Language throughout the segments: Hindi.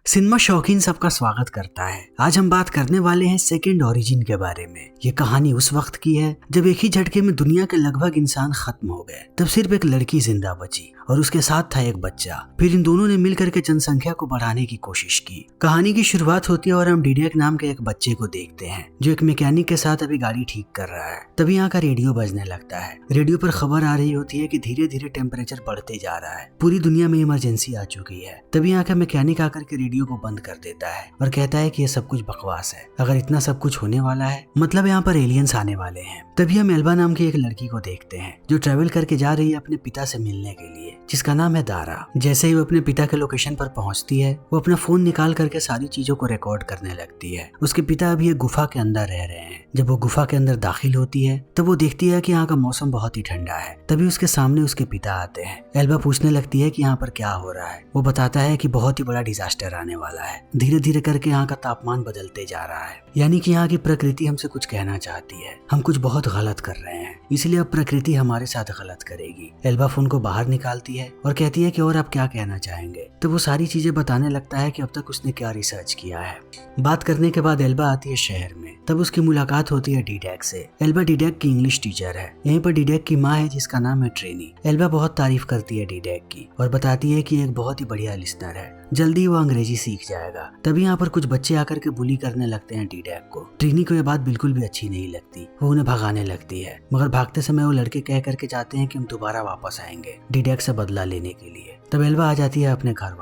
सिनेमा शौकीन सबका स्वागत करता है। आज हम बात करने वाले हैं सेकंड ओरिजिन के बारे में। ये कहानी उस वक्त की है जब एक ही झटके में दुनिया के लगभग इंसान खत्म हो गए। तब सिर्फ एक लड़की जिंदा बची और उसके साथ था एक बच्चा। फिर इन दोनों ने मिलकर के जनसंख्या को बढ़ाने की कोशिश की। कहानी की शुरुआत होती है और हम डिडेक नाम के एक बच्चे को देखते हैं जो एक मैकेनिक के साथ अभी गाड़ी ठीक कर रहा है। तभी यहाँ का रेडियो बजने लगता है। रेडियो पर खबर आ रही होती है कि धीरे धीरे टेम्परेचर बढ़ते जा रहा है, पूरी दुनिया में इमरजेंसी आ चुकी है। तभी यहाँ का मैकेनिक आकर के रेडियो को बंद कर देता है और कहता है कि ये सब कुछ बकवास है। अगर इतना सब कुछ होने वाला है मतलब यहाँ पर एलियंस आने वाले हैं। तभी हम एल्बा नाम की एक लड़की को देखते हैं जो ट्रेवल करके जा रही है अपने पिता से मिलने के लिए, जिसका नाम है दारा। जैसे ही वो अपने पिता के लोकेशन पर पहुंचती है वो अपना फोन निकाल करके सारी चीजों को रिकॉर्ड करने लगती है। उसके पिता अभी एक गुफा के अंदर रह रहे हैं। जब वो गुफा के अंदर दाखिल होती है तब वो देखती है कि यहाँ का मौसम बहुत ही ठंडा है। तभी उसके सामने उसके पिता आते हैं। एल्बा पूछने लगती है कि यहाँ पर क्या हो रहा है। वो बताता है कि बहुत ही बड़ा डिजास्टर आने वाला है। धीरे धीरे करके यहाँ का तापमान बदलते जा रहा है, यानी कि यहाँ की प्रकृति हमसे कुछ कहना चाहती है। हम कुछ बहुत गलत कर रहे हैं, इसलिए अब प्रकृति हमारे साथ गलत करेगी। एल्बा फोन को बाहर निकालती है और कहती है कि और आप क्या कहना चाहेंगे। तो वो सारी चीजें बताने लगता है कि अब तक उसने क्या रिसर्च किया है। बात करने के बाद एल्बा आती है शहर में। तब उसकी मुलाकात होती है डिडेक से। एल्बा डिडेक की इंग्लिश टीचर है। यहीं पर डिडेक की माँ है जिसका नाम है ट्रेनी। एल्बा बहुत तारीफ करती है डिडेक की और बताती है कि एक बहुत ही बढ़िया लिसनर है, जल्दी वो अंग्रेजी सीख जाएगा। तभी यहाँ पर कुछ बच्चे आकर के बुली करने लगते हैं डिडेक को। ट्रेनी को ये बात बिल्कुल भी अच्छी नहीं लगती। वो उन्हें भगाने लगती है, मगर भागते समय वो लड़के कह करके जाते हैं कि हम दोबारा वापस आएंगे डिडेक से बदला लेने के लिए। तब एल्बा आ जाती है अपने घर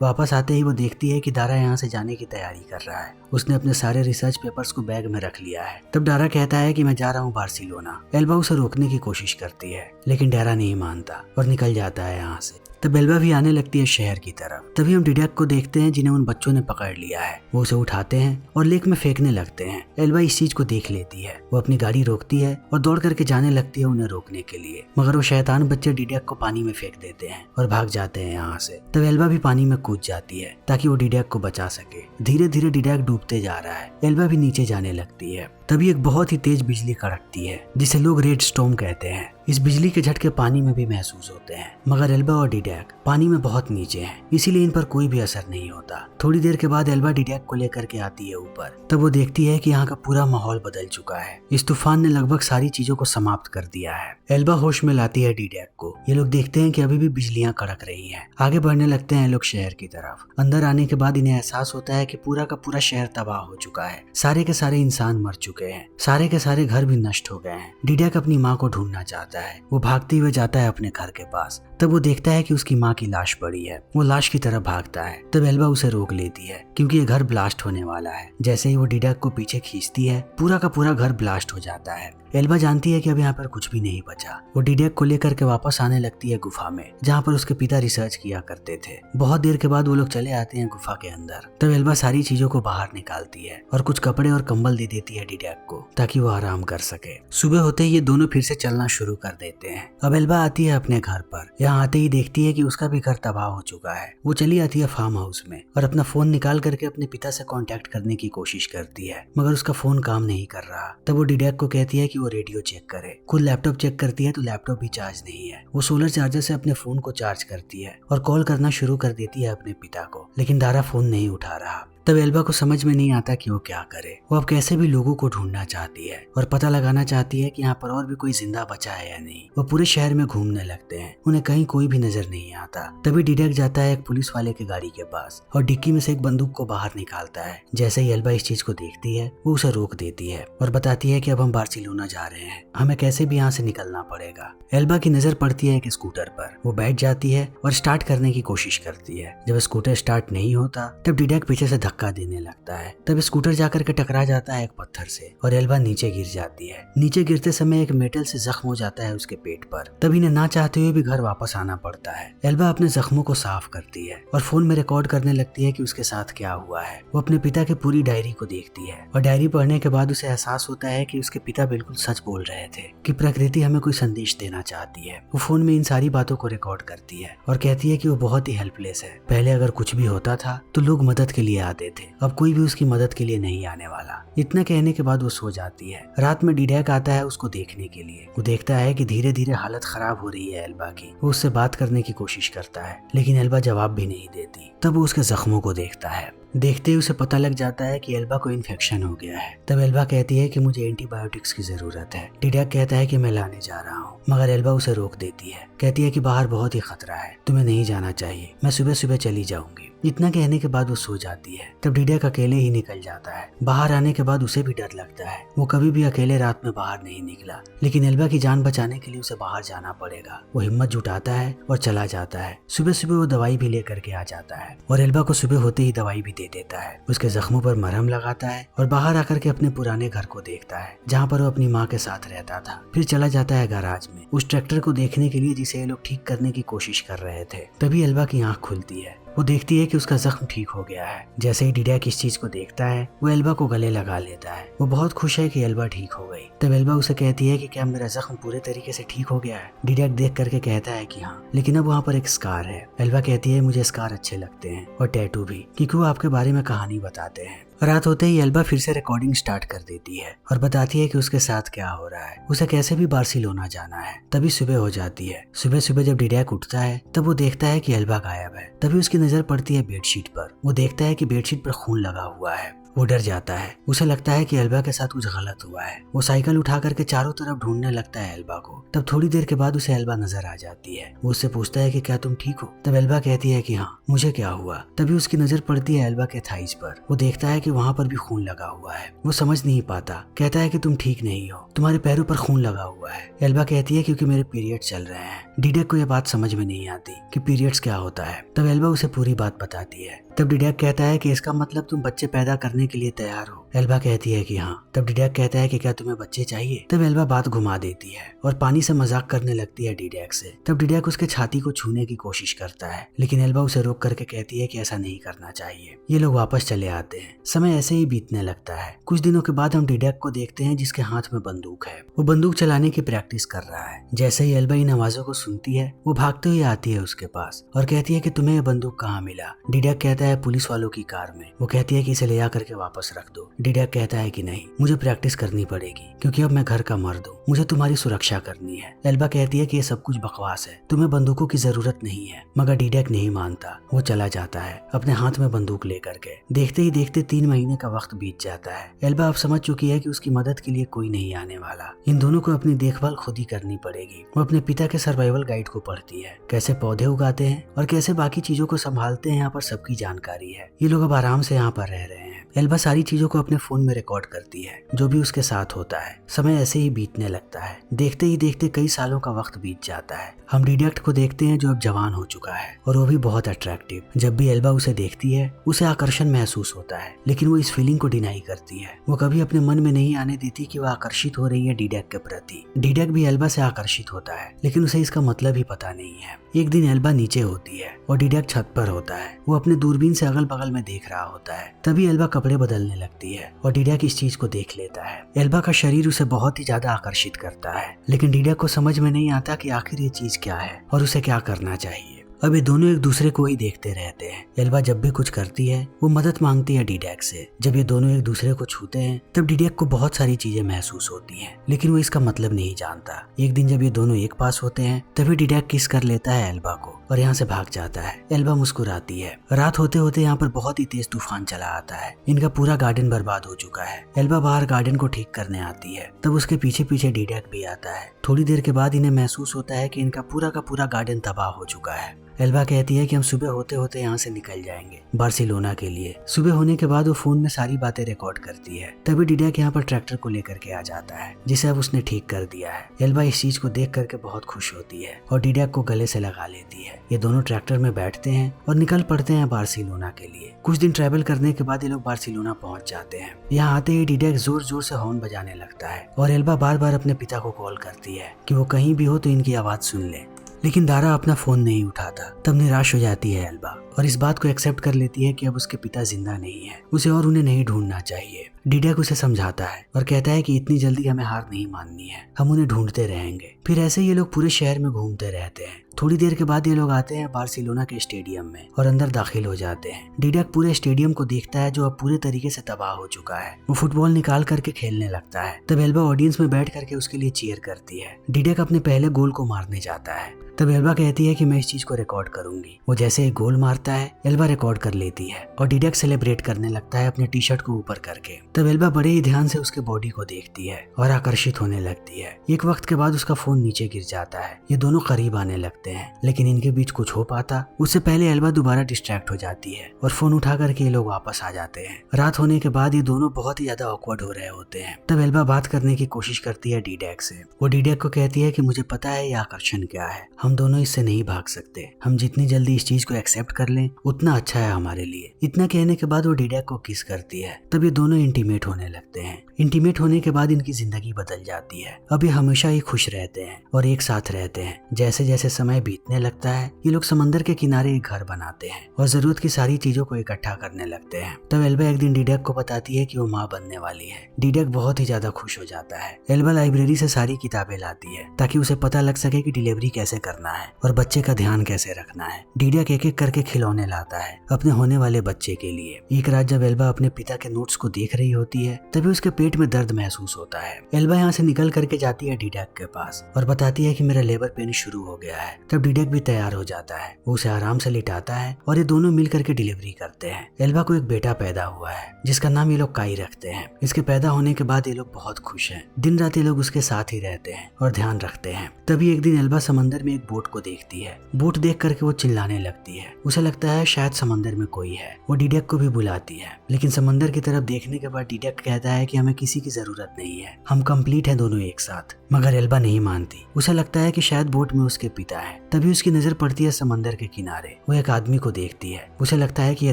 वापस आते ही वो देखती है कि दारा यहाँ से जाने की तैयारी कर रहा है। उसने अपने सारे रिसर्च पेपर्स को बैग में रख लिया है। तब डारा कहता है कि मैं जा रहा हूँ बार्सिलोना। एल्बा उसे रोकने की कोशिश करती है लेकिन डारा नहीं मानता और निकल जाता है यहाँ से। तब एल्बा भी आने लगती है शहर की तरफ। तभी हम डिडेक को देखते हैं जिन्हें उन बच्चों ने पकड़ लिया है। वो उसे उठाते हैं और लेक में फेंकने लगते हैं। एल्बा इस चीज को देख लेती है। वो अपनी गाड़ी रोकती है और दौड़ करके जाने लगती है उन्हें रोकने के लिए, मगर वो शैतान बच्चे डिडेक को पानी में फेंक देते हैं और भाग जाते हैं यहाँ से। तब एल्बा भी पानी में कूद जाती है ताकि वो डिडेक को बचा सके। धीरे धीरे डिडेक डूबते जा रहा है। एल्बा भी नीचे जाने लगती है। तभी एक बहुत ही तेज बिजली कड़कती है जिसे लोग रेड स्टॉर्म कहते हैं। इस बिजली के झटके पानी में भी महसूस होते हैं, मगर एल्बा और डिडेक पानी में बहुत नीचे हैं, इसीलिए इन पर कोई भी असर नहीं होता। थोड़ी देर के बाद एल्बा डिडेक को लेकर के आती है ऊपर। तब वो देखती है कि यहाँ का पूरा माहौल बदल चुका है। इस तूफान ने लगभग सारी चीजों को समाप्त कर दिया है। एल्बा होश में लाती है डिडेक को। ये लोग देखते हैं कि अभी भी बिजलियां कड़क रही हैं। आगे बढ़ने लगते हैं लोग शहर की तरफ। अंदर आने के बाद इन्हें एहसास होता है कि पूरा का पूरा शहर तबाह हो चुका है। सारे के सारे इंसान मर चुके हैं, सारे के सारे घर भी नष्ट हो गए हैं। डिडेक अपनी माँ को ढूंढना चाहता है। वो भागते हुए जाता है अपने घर के पास। तब वो देखता है कि उसकी माँ की लाश पड़ी है। वो लाश की तरफ भागता है। तब एल्बा उसे रोक लेती है क्योंकि ये घर ब्लास्ट होने वाला है। जैसे ही वो डिडेक को पीछे खींचती है पूरा का पूरा घर ब्लास्ट हो जाता है। एल्बा जानती है कि अब यहाँ पर कुछ भी नहीं बचा। वो डिडेक को लेकर के वापस आने लगती है गुफा में जहाँ पर उसके पिता रिसर्च किया करते थे। बहुत देर के बाद वो लोग चले आते हैं गुफा के अंदर। तब एल्बा सारी चीजों को बाहर निकालती है और कुछ कपड़े और कंबल दे देती है डिडेक को ताकि वो आराम कर सके। सुबह होते ही ये दोनों फिर से चलना शुरू कर देते हैं। अब एल्बा आती है अपने घर पर। यहाँ आते ही देखती है कि उसका भी घर तबाह हो चुका है। वो चली आती है फार्म हाउस में और अपना फोन निकाल करके अपने पिता से कांटेक्ट करने की कोशिश करती है, मगर उसका फोन काम नहीं कर रहा। तब वो डिडेक को कहती है कि वो रेडियो चेक करे। खुद लैपटॉप चेक करती है तो लैपटॉप भी चार्ज नहीं है। वो सोलर चार्जर से अपने फोन को चार्ज करती है और कॉल करना शुरू कर देती है अपने पिता को, लेकिन दारा फोन नहीं उठा रहा। तब एल्बा को समझ में नहीं आता कि वो क्या करे। वो अब कैसे भी लोगों को ढूंढना चाहती है और पता लगाना चाहती है कि यहाँ पर और भी कोई जिंदा बचा है या नहीं। वो पूरे शहर में घूमने लगते हैं, उन्हें कहीं कोई भी नजर नहीं आता। तभी डिडेक जाता है एक पुलिस वाले के गाड़ी के पास और डिक्की में से एक बंदूक को बाहर निकालता है। जैसे ही एल्बा इस चीज को देखती है वो उसे रोक देती है और बताती है कि अब हम बार्सिलोना जा रहे हैं, हमें कैसे भी यहाँ से निकलना पड़ेगा। एल्बा की नजर पड़ती है एक स्कूटर पर। वो बैठ जाती है और स्टार्ट करने की कोशिश करती है। जब स्कूटर स्टार्ट नहीं होता तब डिडेक पीछे से धक्का देने लगता है। तब स्कूटर जाकर के टकरा जाता है एक पत्थर से और एल्बा नीचे गिर जाती है। नीचे गिरते समय एक मेटल से जख्म हो जाता है उसके पेट पर। तब इन्हें ना चाहते हुए भी घर वापस आना पड़ता है। एल्बा अपने जख्मों को साफ करती है और फोन में रिकॉर्ड करने लगती है कि उसके साथ क्या हुआ है। वो अपने पिता की पूरी डायरी को देखती है और डायरी पढ़ने के बाद उसे एहसास होता है कि उसके पिता बिल्कुल सच बोल रहे थे कि प्रकृति हमें कोई संदेश देना चाहती है। वो फोन में इन सारी बातों को रिकॉर्ड करती है और कहती है कि वो बहुत ही हेल्पलेस है। पहले अगर कुछ भी होता था तो लोग मदद के लिए आते जाते थे। अब कोई भी उसकी मदद के लिए नहीं आने वाला। इतना कहने के बाद वो सो जाती है। रात में डिडैक आता है उसको देखने के लिए। वो देखता है कि धीरे धीरे हालत खराब हो रही है एल्बा की। वो उससे बात करने की कोशिश करता है लेकिन एल्बा जवाब भी नहीं देती। तब वो उसके जख्मों को देखता है। देखते ही उसे पता लग जाता है कि एल्बा को इन्फेक्शन हो गया है। तब एल्बा कहती है कि मुझे एंटीबायोटिक्स की जरूरत है। डिडैक कहता है कि मैं लाने जा रहा हूँ, मगर एल्बा उसे रोक देती है। कहती है कि बाहर बहुत ही खतरा है, तुम्हें नहीं जाना चाहिए, मैं सुबह सुबह चली जाऊंगी। इतना कहने के बाद वो सो जाती है। तब डिडैक अकेले ही निकल जाता है। बाहर आने के बाद उसे भी डर लगता है। वो कभी भी अकेले रात में बाहर नहीं निकला, लेकिन एल्बा की जान बचाने के लिए उसे बाहर जाना पड़ेगा। वो हिम्मत जुटाता है और चला जाता है। सुबह सुबह वो दवाई भी लेकर के आ जाता है और एल्बा को सुबह होते ही दवाई भी दे देता है। उसके जख्मों पर मरहम लगाता है और बाहर आकर के अपने पुराने घर को देखता है जहाँ पर वो अपनी माँ के साथ रहता था। फिर चला जाता है गैराज में उस ट्रैक्टर को देखने के लिए जिसे ये लोग ठीक करने की कोशिश कर रहे थे। तभी एल्बा की आंख खुलती है। वो देखती है कि उसका जख्म ठीक हो गया है। जैसे ही डिडैक इस चीज को देखता है वो एल्बा को गले लगा लेता है। वो बहुत खुश है कि एल्बा ठीक हो गई। तब एल्बा उसे कहती है कि क्या मेरा जख्म पूरे तरीके से ठीक हो गया है? डिडैक देख करके कहता है कि हाँ, लेकिन अब वहाँ पर एक स्कार है। एल्बा कहती है मुझे स्कार अच्छे लगते हैं और टैटू भी, क्योंकि वो आपके बारे में कहानी बताते हैं। रात होते ही एल्बा फिर से रिकॉर्डिंग स्टार्ट कर देती है और बताती है कि उसके साथ क्या हो रहा है। उसे कैसे भी बार्सिलोना जाना है। तभी सुबह हो जाती है। सुबह सुबह जब डिडैक उठता है तब वो देखता है कि एल्बा गायब है। तभी उसकी नजर पड़ती है बेडशीट पर। वो देखता है कि बेडशीट पर खून लगा हुआ है। वो डर जाता है। उसे लगता है कि एल्बा के साथ कुछ गलत हुआ है। वो साइकिल उठा करके चारों तरफ ढूंढने लगता है एल्बा को। तब थोड़ी देर के बाद उसे एल्बा नजर आ जाती है। वो उससे पूछता है कि क्या तुम ठीक हो? तब एल्बा कहती है कि हाँ, मुझे क्या हुआ? तभी उसकी नजर पड़ती है एल्बा के थाइस पर। वो देखता है कि वहाँ पर भी खून लगा हुआ है। वो समझ नहीं पाता। कहता है कि तुम ठीक नहीं हो, तुम्हारे पैरों पर खून लगा हुआ है। एल्बा कहती है क्योंकि मेरे पीरियड चल रहे हैं। डिडैक को यह बात समझ में नहीं आती कि पीरियड्स क्या होता है। तब एल्बा उसे पूरी बात बताती है। तब डिडैक कहता है कि इसका मतलब तुम बच्चे पैदा करने के लिए तैयार हो। एल्बा कहती है कि हाँ। तब डिडैक कहता है कि क्या तुम्हें बच्चे चाहिए? तब एल्बा बात घुमा देती है और पानी से मजाक करने लगती है डिडैक से। तब डिडैक उसके छाती को छूने की कोशिश करता है, लेकिन एल्बा उसे रोक करके कहती है कि ऐसा नहीं करना चाहिए। ये लोग वापस चले आते हैं। समय ऐसे ही बीतने लगता है। कुछ दिनों के बाद हम डिडैक को देखते हैं जिसके हाथ में बंदूक है। वो बंदूक चलाने की प्रैक्टिस कर रहा है। जैसे ही एल्बा इन आवाजों को सुनती है वो भागते हुए आती है उसके पास और कहती है कि तुम्हें ये बंदूक कहाँ मिला? डिडैक कहता है पुलिस वालों की कार में। वो कहती है कि इसे ले जा करके वापस रख दो। डिडैक कहता है कि नहीं, मुझे प्रैक्टिस करनी पड़ेगी क्योंकि अब मैं घर का मर्द हूँ, मुझे तुम्हारी सुरक्षा करनी है। एल्बा कहती है कि ये सब कुछ बकवास है, तुम्हें बंदूकों की जरूरत नहीं है। मगर डिडैक नहीं मानता। वो चला जाता है अपने हाथ में बंदूक लेकर के। देखते ही देखते 3 महीने का वक्त बीत जाता है। एल्बा अब समझ चुकी है कि उसकी मदद के लिए कोई नहीं आने वाला। इन दोनों को अपनी देखभाल खुद ही करनी पड़ेगी। वो अपने पिता के सर्वाइवल गाइड को पढ़ती है, कैसे पौधे उगाते हैं और कैसे बाकी चीजों को संभालते हैं, यहाँ पर सबकी जानकारी है। ये लोग अब आराम से यहाँ पर रह रहे हैं। एल्बा सारी चीजों को अपने फोन में रिकॉर्ड करती है जो भी उसके साथ होता है। समय ऐसे ही बीतने लगता है। देखते ही देखते कई सालों का वक्त बीत जाता है। हम डिडैक को देखते हैं जो अब जवान हो चुका है और वो भी बहुत अट्रैक्टिव। जब भी एल्बा उसे देखती है उसे आकर्षण महसूस होता है, लेकिन वो इस फीलिंग को डिनाई करती है। वो कभी अपने मन में नहीं आने देती कि वो आकर्षित हो रही है डिडैक के प्रति। डिडैक भी एल्बा से आकर्षित होता है, लेकिन उसे इसका मतलब ही पता नहीं है। एक दिन एल्बा नीचे होती है और डिडैक छत पर होता है। वो अपने दूरबीन से अगल बगल में देख रहा होता है। तभी एल्बा कपड़े बदलने लगती है और डिडैक इस चीज को देख लेता है। एल्बा का शरीर उसे बहुत ही ज्यादा आकर्षित करता है, लेकिन डिडैक को समझ में नहीं आता कि आखिर ये चीज क्या है और उसे क्या करना चाहिए। अब ये दोनों एक दूसरे को ही देखते रहते हैं। एल्बा जब भी कुछ करती है वो मदद मांगती है डिडैक से। जब ये दोनों एक दूसरे को छूते हैं तब डिडैक को बहुत सारी चीजें महसूस होती हैं, लेकिन वो इसका मतलब नहीं जानता। एक दिन जब ये दोनों एक पास होते हैं तभी डिडैक किस कर लेता है एल्बा को और यहाँ से भाग जाता है। एल्बा मुस्कुराती है। रात होते होते यहाँ पर बहुत ही तेज तूफान चला आता है। इनका पूरा गार्डन बर्बाद हो चुका है। एल्बा बाहर गार्डन को ठीक करने आती है। तब उसके पीछे पीछे डिडैक भी आता है। थोड़ी देर के बाद इन्हें महसूस होता है कि इनका पूरा का पूरा गार्डन तबाह हो चुका है। एल्बा कहती है कि हम सुबह होते होते यहाँ से निकल जाएंगे बार्सिलोना के लिए। सुबह होने के बाद वो फोन में सारी बातें रिकॉर्ड करती है। तभी डिडैक यहाँ पर ट्रैक्टर को लेकर के आ जाता है जिसे अब उसने ठीक कर दिया है। एल्बा इस चीज को देख करके बहुत खुश होती है और डिडैक को गले से लगा लेती है। ये दोनों ट्रैक्टर में बैठते हैं और निकल पड़ते हैं बार्सिलोना के लिए। कुछ दिन ट्रैवल करने के बाद ये लोग बार्सिलोना पहुंच जाते हैं। यहाँ आते ही डिडैक जोर जोर से हॉर्न बजाने लगता है और एल्बा बार बार अपने पिता को कॉल करती है कि वो कहीं भी हो तो इनकी आवाज सुन ले, लेकिन दारा अपना फोन नहीं उठाता। तब निराश हो जाती है एल्बा और इस बात को एक्सेप्ट कर लेती है कि अब उसके पिता जिंदा नहीं है, उसे और उन्हें नहीं ढूंढना चाहिए। डिडक उसे समझाता है और कहता है कि इतनी जल्दी हमें हार नहीं माननी है, हम उन्हें ढूंढते रहेंगे। फिर ऐसे ये लोग पूरे शहर में घूमते रहते हैं। थोड़ी देर के बाद ये लोग आते हैं बार्सिलोना के स्टेडियम में और अंदर दाखिल हो जाते हैं। डिडक पूरे स्टेडियम को देखता है जो अब पूरे तरीके से तबाह हो चुका है। वो फुटबॉल निकाल करके खेलने लगता है। तब एल्बा ऑडियंस में बैठ करके उसके लिए चीयर करती है। डिडक अपने पहले गोल को मारने जाता है। तब एल्बा कहती है कि मैं इस चीज को रिकॉर्ड करूंगी। वो जैसे एक गोल मारता है एल्बा रिकॉर्ड कर लेती है और डिडक सेलिब्रेट करने लगता है अपने टी शर्ट को ऊपर करके। तब एल्बा बड़े ही ध्यान से उसके बॉडी को देखती है और आकर्षित होने लगती है। एक वक्त के बाद उसका फोन नीचे गिर जाता है। ये दोनों करीब आने लगते हैं लेकिन इनके बीच कुछ हो पाता उससे पहले एल्बा दोबारा डिस्ट्रैक्ट हो जाती है और फोन उठा करके ये लोग वापस आ जाते हैं। रात होने के बाद ये दोनों बहुत ही ज्यादा ऑकवर्ड हो रहे होते हैं। तब एल्बा बात करने की कोशिश करती है डिडक से। वो डिडक को कहती है कि मुझे पता है ये आकर्षण क्या है, हम दोनों इससे नहीं भाग सकते। हम जितनी जल्दी इस चीज को एक्सेप्ट कर लें उतना अच्छा है हमारे लिए। इतना कहने के बाद वो डिडक को किस करती है। तब ये दोनों इंटीमेट होने लगते हैं। इंटीमेट होने के बाद इनकी जिंदगी बदल जाती है। अब ये हमेशा ही खुश रहते हैं और एक साथ रहते हैं। जैसे जैसे समय बीतने लगता है ये लोग समंदर के किनारे एक घर बनाते हैं और जरूरत की सारी चीजों को इकट्ठा करने लगते हैं। तब एल्बा एक दिन डिडक को बताती है कि वो माँ बनने वाली है। डिडक बहुत ही ज्यादा खुश हो जाता है। एल्बा लाइब्रेरी से सारी किताबें लाती है ताकि उसे पता लग सके कि डिलीवरी कैसे करना है और बच्चे का ध्यान कैसे रखना है। डिडक एक एक करके खिलौने लाता है अपने होने वाले बच्चे के लिए। एक रात जब एल्बा अपने पिता के नोट्स को देख रही होती है तभी उसके पेट में दर्द महसूस होता है। एल्बा यहाँ से निकल करके जाती है डिडक के पास और बताती है कि मेरा लेबर पेन शुरू हो गया है। तब डिडक भी तैयार हो जाता है। वो उसे आराम से लिटाता है और ये दोनों मिल करके डिलीवरी करते हैं। एल्बा को एक बेटा पैदा हुआ है जिसका नाम ये लोग काई रखते हैं। इसके पैदा होने के बाद ये लोग बहुत खुश हैं। दिन रात ये लोग उसके साथ ही रहते हैं और ध्यान रखते हैं। तभी एक दिन एल्बा समंदर में एक बोट को देखती है। बोट देख करके वो चिल्लाने लगती है। उसे लगता है शायद समंदर में कोई है। वो डिडक को भी बुलाती है लेकिन समंदर की तरफ देखने के बाद डिडक कहता है कि हमें किसी की जरूरत नहीं है, हम कंप्लीट हैं दोनों एक साथ। मगर एल्बा नहीं मानती। उसे लगता है कि शायद बोट में उसके पिता है। तभी उसकी नजर पड़ती है समंदर के किनारे। वो एक आदमी को देखती है। उसे लगता है कि ये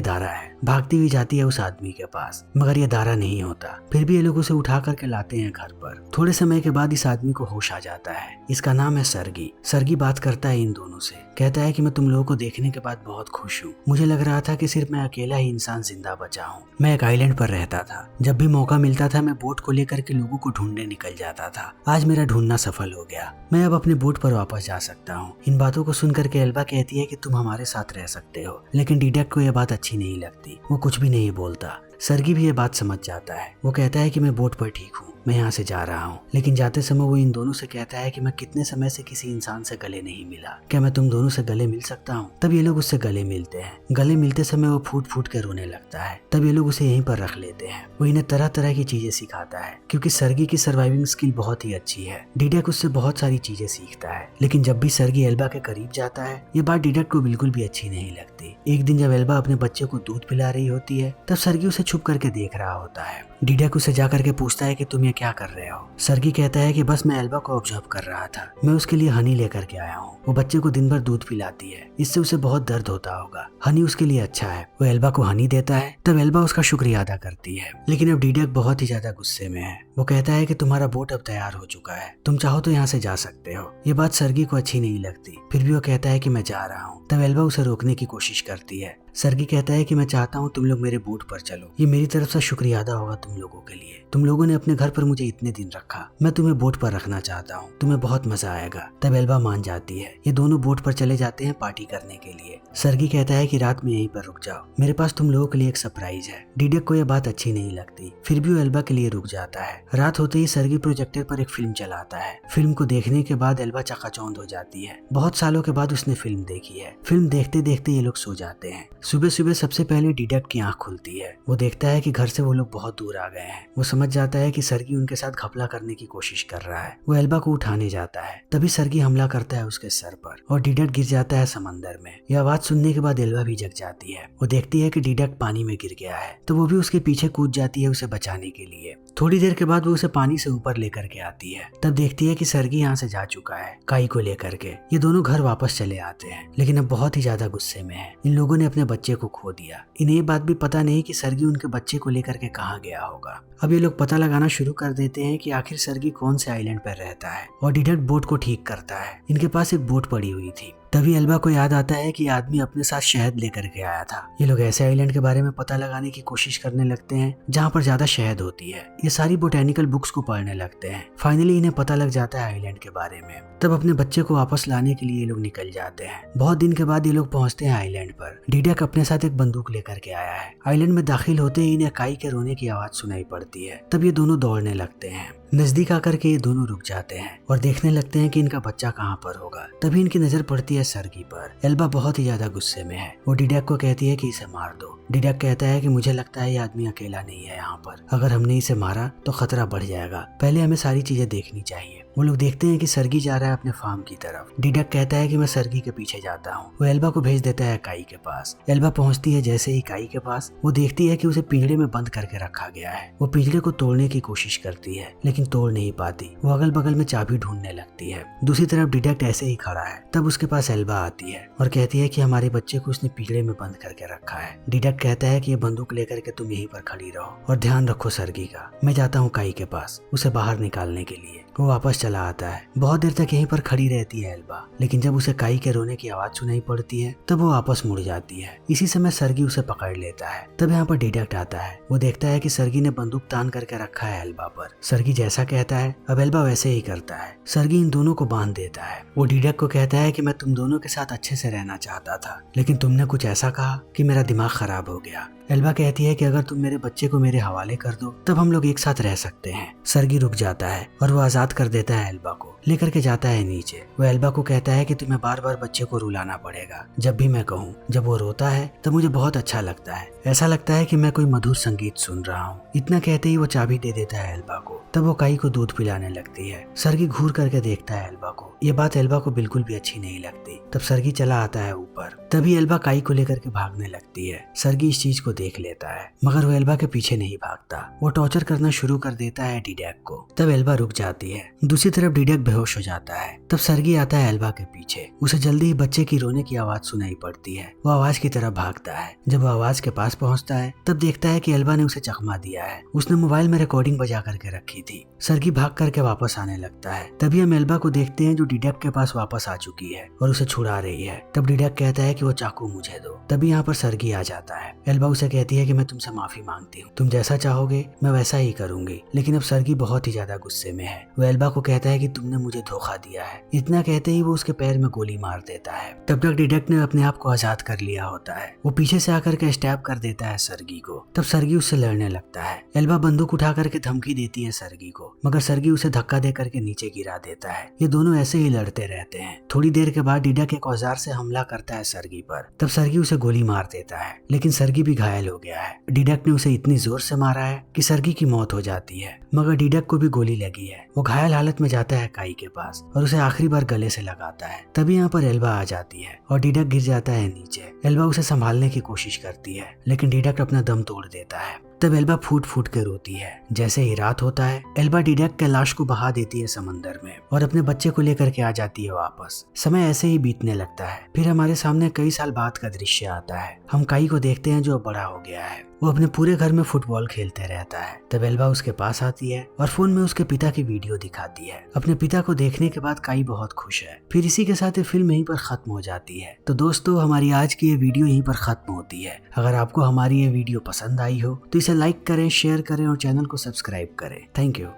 दारा है। भागती हुई जाती है उस आदमी के पास मगर ये दारा नहीं होता। फिर भी ये लोग उसे उठा करके लाते हैं घर पर। थोड़े समय के बाद इस आदमी को होश आ जाता है। इसका नाम है सर्गी। सर्गी बात करता है इन दोनों से। कहता है कि मैं तुम लोगों को देखने के बाद बहुत खुश हूँ। मुझे लग रहा था कि सिर्फ मैं अकेला ही इंसान जिंदा बचा हूँ। मैं एक आइलैंड पर रहता था। जब भी मौका मिलता था मैं बोट को लेकर के लोगों को ढूंढने निकल जाता था। आज मेरा ढूंढना सफल हो गया। मैं अब अपने बोट पर वापस जा सकता हूँ। इन बातों को सुनकर के एल्बा कहती है कि तुम हमारे साथ रह सकते हो। लेकिन डिडक को यह बात अच्छी नहीं लगती। वो कुछ भी नहीं बोलता। सर्गी भी ये बात समझ जाता है। वो कहता है कि मैं बोट पर ठीक हूँ, मैं यहाँ से जा रहा हूँ। लेकिन जाते समय वो इन दोनों से कहता है कि मैं कितने समय से किसी इंसान से गले नहीं मिला, क्या मैं तुम दोनों से गले मिल सकता हूँ। तब ये लोग उससे गले मिलते हैं। गले मिलते समय वो फूट फूट के रोने लगता है। तब ये लोग उसे यहीं पर रख लेते हैं। वो इन्हें तरह तरह की चीजें सिखाता है क्योंकि सर्गी की सर्वाइविंग स्किल बहुत ही अच्छी है। डिडक उससे बहुत सारी चीजें सीखता है। लेकिन जब भी सर्गी एल्बा के करीब जाता है ये बात डिडक को बिल्कुल भी अच्छी नहीं लगती। एक दिन जब एल्बा अपने बच्चे को दूध पिला रही होती है तब सर्गी उसे छुप करके देख रहा होता है। डिडक उसे जाकर के पूछता है कि तुम ये क्या कर रहे हो। सर्गी कहता है कि बस मैं एल्बा को ऑब्जर्व कर रहा था, मैं उसके लिए हनी लेकर के आया हूँ। वो बच्चे को दिन भर दूध पिलाती है, इससे उसे बहुत दर्द होता होगा। हनी उसके लिए अच्छा है। वो एल्बा को हनी देता है। तब एल्बा उसका शुक्रिया अदा करती है। लेकिन अब डिडक बहुत ही ज्यादा गुस्से में है। वो कहता है कि तुम्हारा बोट अब तैयार हो चुका है, तुम चाहो तो यहाँ से जा सकते हो। ये बात सर्गी को अच्छी नहीं लगती। फिर भी वो कहता है कि मैं जा रहा हूँ। तब एल्बा उसे रोकने की कोशिश करती है। सर्गी कहता है कि मैं चाहता हूँ तुम लोग मेरे बोट पर चलो, ये मेरी तरफ से शुक्रिया अदा होगा तुम लोगों के लिए। तुम लोगों ने अपने घर पर मुझे इतने दिन रखा, मैं तुम्हें बोट पर रखना चाहता हूँ, तुम्हें बहुत मजा आएगा। तब एल्बा मान जाती है। ये दोनों बोट पर चले जाते हैं पार्टी करने के लिए। सर्गी कहता है कि रात में यहीं पर रुक जाओ, मेरे पास तुम लोगों के लिए एक सरप्राइज है। डिडक को यह बात अच्छी नहीं लगती। फिर भी वो एल्बा के लिए रुक जाता है। रात होते ही सर्गी प्रोजेक्टर पर एक फिल्म चलाता है। फिल्म को देखने के बाद एल्बा चकाचौंध हो जाती है। बहुत सालों के बाद उसने फिल्म देखी है। फिल्म देखते देखते ये लोग सो जाते हैं। सुबह सुबह सबसे पहले डिडक की आंख खुलती है। वो देखता है कि घर से वो लोग बहुत दूर आ गए हैं। वो समझ जाता है कि सर्गी उनके साथ घपला करने की कोशिश कर रहा है। वो एल्बा को उठाने जाता है। तभी सर्गी हमला करता है उसके सर पर और डिडक गिर जाता है समंदर में। यह आवाज सुनने के बाद एल्बा भी जग जाती है। वो देखती है कि डिडक पानी में गिर गया है तो वो भी उसके पीछे कूद जाती है उसे बचाने के लिए। थोड़ी देर के बाद वो उसे पानी से ऊपर लेकर के आती है। तब देखती है कि सर्गी यहाँ से जा चुका है काई को लेकर के। ये दोनों घर वापस चले आते हैं लेकिन अब बहुत ही ज्यादा गुस्से में है। इन लोगों ने अपने बच्चे को खो दिया। इन्हें ये बात भी पता नहीं कि सर्गी उनके बच्चे को लेकर के कहाँ गया होगा। अब ये लोग पता लगाना शुरू कर देते हैं कि आखिर सर्गी कौन से आइलैंड पर रहता है और डिडक बोट को ठीक करता है। इनके पास एक बोट पड़ी हुई थी। तभी एल्बा को याद आता है कि आदमी अपने साथ शहद लेकर के आया था। ये लोग ऐसे आइलैंड के बारे में पता लगाने की कोशिश करने लगते हैं जहाँ पर ज्यादा शहद होती है। ये सारी बोटेनिकल बुक्स को पढ़ने लगते हैं। फाइनली इन्हें पता लग जाता है आइलैंड के बारे में। तब अपने बच्चे को वापस लाने के लिए ये लोग निकल जाते हैं। बहुत दिन के बाद ये लोग पहुंचते हैं आइलैंड पर। डिडक अपने साथ एक बंदूक लेकर के आया है। आइलैंड में दाखिल होते ही इन्हें काई के रोने की आवाज सुनाई पड़ती है। तब ये दोनों दौड़ने लगते हैं। नजदीक आकर के ये दोनों रुक जाते हैं और देखने लगते हैं कि इनका बच्चा कहाँ पर होगा। तभी इनकी नजर पड़ती है सर्गी पर। एल्बा बहुत ही ज्यादा गुस्से में है। वो डिडक को कहती है कि इसे मार दो। डिडक कहता है कि मुझे लगता है ये आदमी अकेला नहीं है यहाँ पर। अगर हमने इसे मारा तो खतरा बढ़ जाएगा। पहले हमें सारी चीजें देखनी चाहिए। वो लोग देखते हैं कि सर्गी जा रहा है अपने फार्म की तरफ। डिडक कहता है कि मैं सर्गी के पीछे जाता हूँ। वो एल्बा को भेज देता है काई के पास। एल्बा पहुंचती है जैसे ही काई के पास, वो देखती है कि उसे पिंजरे में बंद करके रखा गया है। वो पिंजरे को तोड़ने की कोशिश करती है लेकिन तोड़ नहीं पाती। वो अगल बगल में चाबी ढूंढने लगती है। दूसरी तरफ डिडक ऐसे ही खड़ा है। तब उसके पास एल्बा आती है और कहती है कि हमारे बच्चे को उसने पिंजरे में बंद करके रखा है। डिडक कहता है कि ये बंदूक लेकर के तुम यहीं पर खड़ी रहो और ध्यान रखो सर्गी का। मैं जाता हूँ काई के पास उसे बाहर निकालने के लिए। वो वापस चला आता है। बहुत देर तक यहीं पर खड़ी रहती है एल्बा, लेकिन जब उसे काई के रोने की आवाज सुनाई पड़ती है तब वो वापस मुड़ जाती है। इसी समय सर्गी उसे पकड़ लेता है। तब यहाँ पर डिडक्ट आता है। वो देखता है कि सर्गी ने बंदूक तान करके रखा है एल्बा पर। सर्गी जैसा कहता है अब एल्बा वैसे ही करता है। सर्गी इन दोनों को बांध देता है। वो डिडक को कहता है कि मैं तुम दोनों के साथ अच्छे से रहना चाहता था, लेकिन तुमने कुछ ऐसा कहा कि मेरा दिमाग खराब हो गया। एल्बा कहती है कि अगर तुम मेरे बच्चे को मेरे हवाले कर दो तब हम लोग एक साथ रह सकते हैं। सर्गी रुक जाता है और वो आजाद कर देता है एल्बा को। लेकर के जाता है नीचे। वो एल्बा को कहता है कि तुम्हें बार बार बच्चे को रुलाना पड़ेगा जब भी मैं कहूँ। जब वो रोता है तब मुझे बहुत अच्छा लगता है। ऐसा लगता है कि मैं कोई मधुर संगीत सुन रहा हूँ। इतना कहते ही वो चाबी दे देता है एल्बा को। तब वो काई को दूध पिलाने लगती है। सर्गी घूर करके देखता है एल्बा को। ये बात एल्बा को बिल्कुल भी अच्छी नहीं लगती। तब सर्गी चला आता है ऊपर। तभी एल्बा काई को लेकर के भागने लगती है। सर्गी इस चीज को देख लेता है मगर वो एल्बा के पीछे नहीं भागता। वो टॉर्चर करना शुरू कर देता है डिडक को। तब एल्बा रुक जाती है। दूसरी तरफ डिडक बेहोश हो जाता है। तब सर्गी आता है एल्बा के पीछे। उसे जल्दी ही बच्चे की रोने की आवाज सुनाई पड़ती है। वो आवाज की तरफ भागता है। जब वो आवाज के पास पहुंचता है तब देखता है कि एल्बा ने उसे चकमा दिया है। उसने मोबाइल में रिकॉर्डिंग बजा करके रखी थी। सर्गी भाग करके वापस आने लगता है। तभी हम एल्बा को देखते हैं जो डिडक के पास वापस आ चुकी है और उसे छुड़ा रही है। तब डिडक कहता है कि वो चाकू मुझे दो। तभी यहाँ पर सर्गी आ जाता है। एल्बा उसे कहती है कि मैं तुमसे माफी मांगती हूँ, तुम जैसा चाहोगे मैं वैसा ही करूंगी। लेकिन अब सर्गी बहुत ही ज्यादा गुस्से में है। वो एल्बा को कहता है कि तुमने मुझे धोखा दिया है। इतना कहते ही वो उसके पैर में गोली मार देता है। तब तक डिडक ने अपने आप को आजाद कर लिया होता है। वो पीछे से आकर के स्टैब कर देता है सर्गी को। तब सर्गी उससे लड़ने लगता है। एल्बा बंदूक उठा करके धमकी देती है सर्गी को, मगर सर्गी उसे धक्का दे करके नीचे गिरा देता है। ये दोनों ऐसे ही लड़ते रहते हैं। थोड़ी देर के बाद डिडक एक औजार से हमला करता है सर्गी पर। तब सर्गी उसे गोली मार देता है, लेकिन सर्गी भी घायल हो गया है। डिडक ने उसे इतनी जोर से मारा है कि सर्गी की मौत हो जाती है, मगर डिडक को भी गोली लगी है। वो घायल हालत में जाता है काई के पास और उसे आखिरी बार गले से लगाता है। तभी यहाँ पर एल्बा आ जाती है और डिडक गिर जाता है नीचे। एल्बा उसे संभालने की कोशिश करती है, लेकिन डिडक अपना दम तोड़ देता है। तब एल्बा फूट फूट के रोती है। जैसे ही रात होता है एल्बा डिडक के लाश को बहा देती है समंदर में और अपने बच्चे को लेकर के आ जाती है वापस। समय ऐसे ही बीतने लगता है। फिर हमारे सामने कई साल बाद का दृश्य आता है। हम काई को देखते हैं जो बड़ा हो गया है। वो अपने पूरे घर में फुटबॉल खेलते रहता है। तब एल्बा उसके पास आती है और फोन में उसके पिता की वीडियो दिखाती है। अपने पिता को देखने के बाद काई बहुत खुश है। फिर इसी के साथ ये फिल्म यहीं पर खत्म हो जाती है। तो दोस्तों हमारी आज की ये वीडियो यहीं पर खत्म होती है। अगर आपको हमारी ये वीडियो पसंद आई हो तो इसे लाइक करें, शेयर करें और चैनल को सब्सक्राइब करें। Thank you.